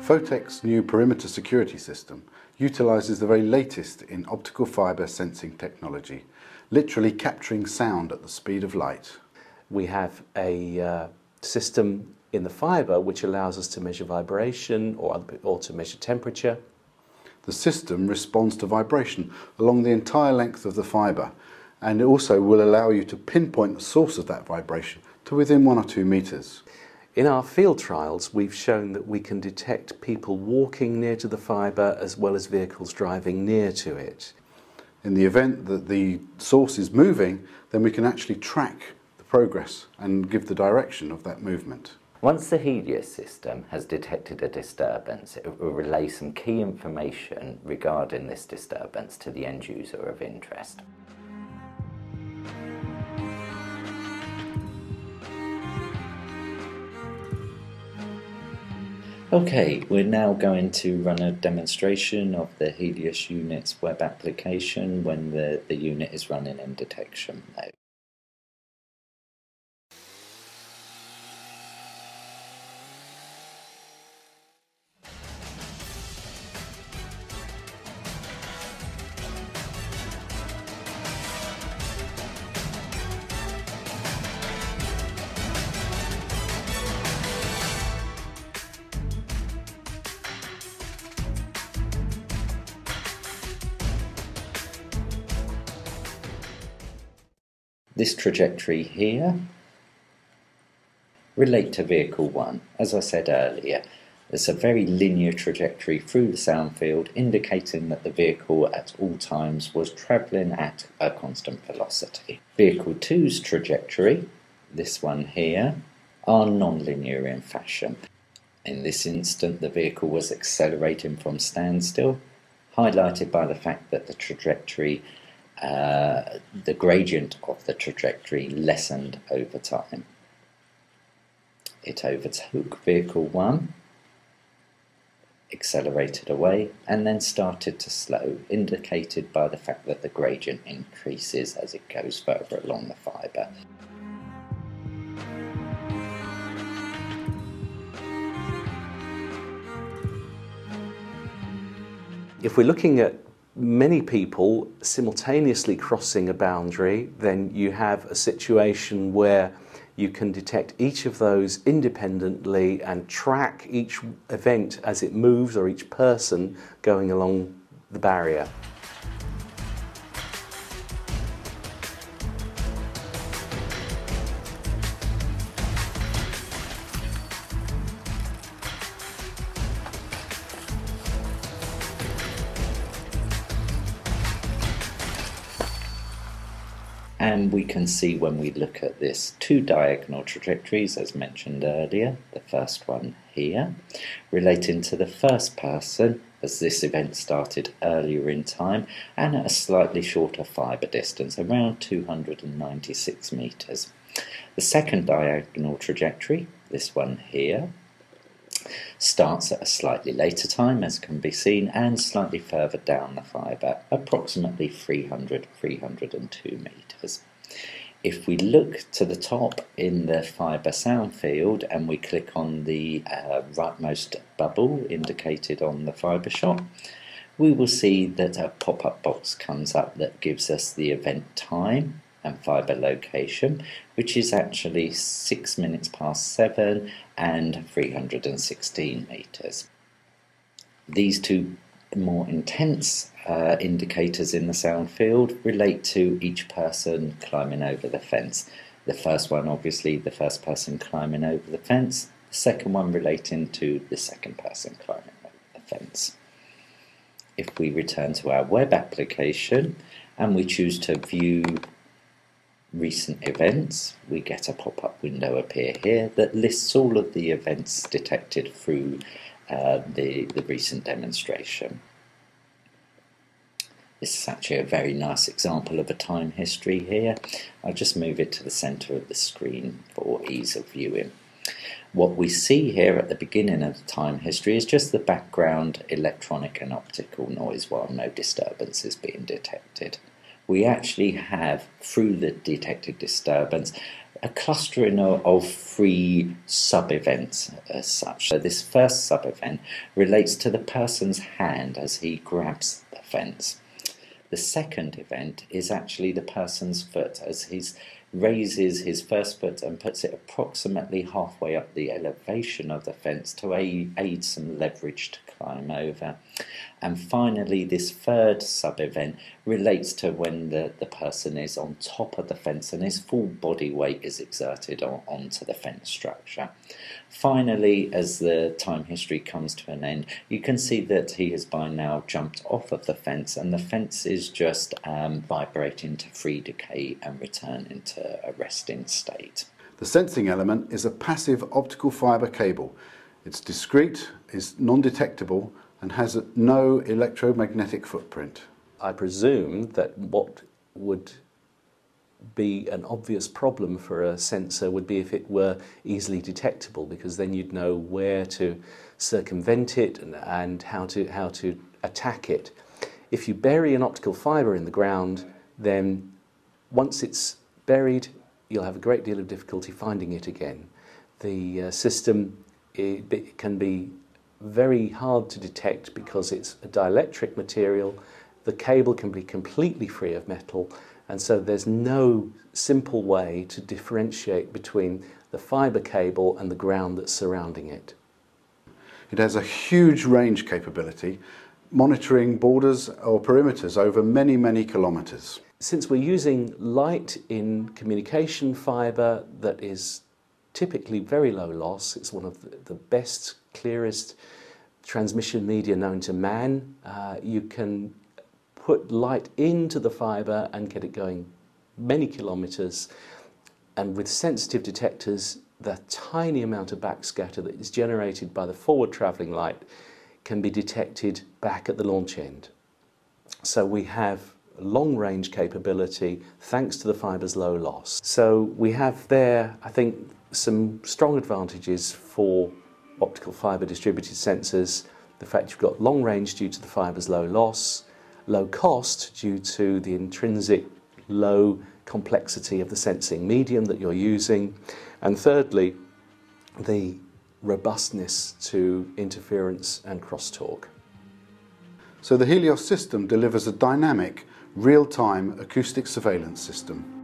Fotech's new perimeter security system utilises the very latest in optical fibre sensing technology, literally capturing sound at the speed of light. We have a system in the fibre which allows us to measure vibration or to measure temperature. The system responds to vibration along the entire length of the fibre, and it also will allow you to pinpoint the source of that vibration to within 1 or 2 metres. In our field trials, we've shown that we can detect people walking near to the fibre as well as vehicles driving near to it. In the event that the source is moving, then we can actually track the progress and give the direction of that movement. Once the Helios system has detected a disturbance, it will relay some key information regarding this disturbance to the end user of interest. Okay, we're now going to run a demonstration of the Helios unit's web application when the unit is running in detection mode. This trajectory here relate to vehicle 1. As I said earlier, there's a very linear trajectory through the sound field indicating that the vehicle at all times was travelling at a constant velocity. Vehicle 2's trajectory, this one here, are non-linear in fashion. In this instant the vehicle was accelerating from standstill, highlighted by the fact that the trajectory the gradient of the trajectory lessened over time. It overtook vehicle 1, accelerated away, and then started to slow, indicated by the fact that the gradient increases as it goes further along the fibre. If we're looking at many people simultaneously crossing a boundary, then you have a situation where you can detect each of those independently and track each event as it moves or each person going along the barrier. And we can see when we look at this 2 diagonal trajectories as mentioned earlier, the first one here, relating to the first person as this event started earlier in time and at a slightly shorter fibre distance, around 296 metres. The second diagonal trajectory, this one here, starts at a slightly later time as can be seen and slightly further down the fibre, approximately 302 metres. If we look to the top in the fibre sound field and we click on the rightmost bubble indicated on the fibre shot, we will see that a pop-up box comes up that gives us the event time and fibre location, which is actually 6 minutes past 7 and 316 metres. These 2 more intense indicators in the sound field relate to each person climbing over the fence. The first one, obviously, the first person climbing over the fence. The second one relating to the second person climbing over the fence. If we return to our web application and we choose to view recent events, we get a pop-up window appear here that lists all of the events detected through the recent demonstration. This is actually a very nice example of a time history here. I'll just move it to the centre of the screen for ease of viewing. What we see here at the beginning of the time history is just the background electronic and optical noise while no disturbance is being detected. We actually have, through the detected disturbance, a clustering of three sub-events as such. So this first sub-event relates to the person's hand as he grabs the fence. The second event is actually the person's foot as he raises his first foot and puts it approximately halfway up the elevation of the fence to aid some leverage to climb over. And finally, this third sub-event relates to when the person is on top of the fence and his full body weight is exerted onto the fence structure. Finally, as the time history comes to an end, you can see that he has by now jumped off of the fence and the fence is just vibrating to free decay and return into a resting state. The sensing element is a passive optical fibre cable. It's discrete, is non-detectable and has no electromagnetic footprint. I presume that what would be an obvious problem for a sensor would be if it were easily detectable, because then you'd know where to circumvent it and how to attack it. If you bury an optical fibre in the ground, then once it's buried, you'll have a great deal of difficulty finding it again. The system it can be very hard to detect because it's a dielectric material. The cable can be completely free of metal, and so there's no simple way to differentiate between the fibre cable and the ground that's surrounding it. It has a huge range capability, monitoring borders or perimeters over many, many kilometres. Since we're using light in communication fibre that is typically very low loss, it's one of the best, clearest transmission media known to man. You can put light into the fibre and get it going many kilometres, and with sensitive detectors, the tiny amount of backscatter that is generated by the forward travelling light can be detected back at the launch end. So we have long range capability thanks to the fibre's low loss. So we have there, I think, some strong advantages for optical fibre distributed sensors. The fact you've got long range due to the fibre's low loss, low cost due to the intrinsic low complexity of the sensing medium that you're using, and thirdly, the robustness to interference and crosstalk. So the Helios system delivers a dynamic, real-time acoustic surveillance system.